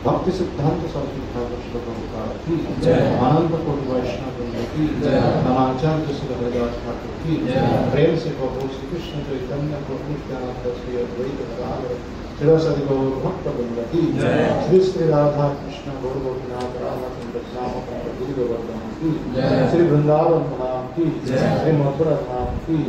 भक्ति सिद्धांत सरस्वती ठाकुर श्री प्रभुपाद की आनंद कोटि वैष्णव की नमाचार्य श्री हरिदास ठाकुर की प्रेम से प्रभु श्री कृष्ण चैतन्य प्रभु नित्यानंद श्री अद्वैत गदाधर श्रीवासदि गौर भक्त वृंद की श्री श्री राधा कृष्ण गौर गोपीनाथ रामचंद्र श्याम गिरि गोवर्धन की श्री वृंदावन धाम की श्री मथुरा धाम की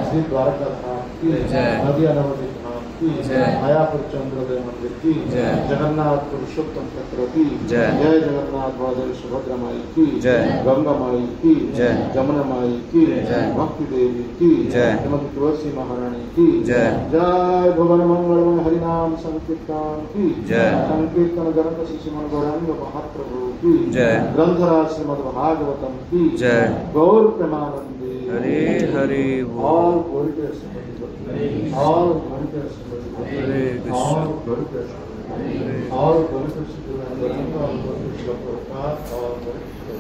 श्री द्वारका धाम की नदिया नवदीप धाम की जय। मायापुर चंद्रोदय मंदिर की जय। जगन्नाथ पुरुषोत्तम क्षेत्र की जय। जय जगन्नाथ बलदेव सुभद्रा माई की जय। गंगा माई की जय। जमुना माई की जय। भक्ति देवी की जय। श्रीमती तुलसी महारानी की जय। जय भुवन मंगलमय हरिनाम संकीर्तन की जय। संकीर्तन जनक शिशुमन गौरांग महाप्रभु की जय। ग्रंथराज श्रीमद भागवतम की जय। गौर प्रेमानंदी हरे हरे बोल। all glory to somebody, all glory to somebody, Hare Krishna. all glory to somebody, all glory to somebody, all glory to Prabhupada, all glory to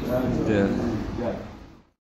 somebody. जय।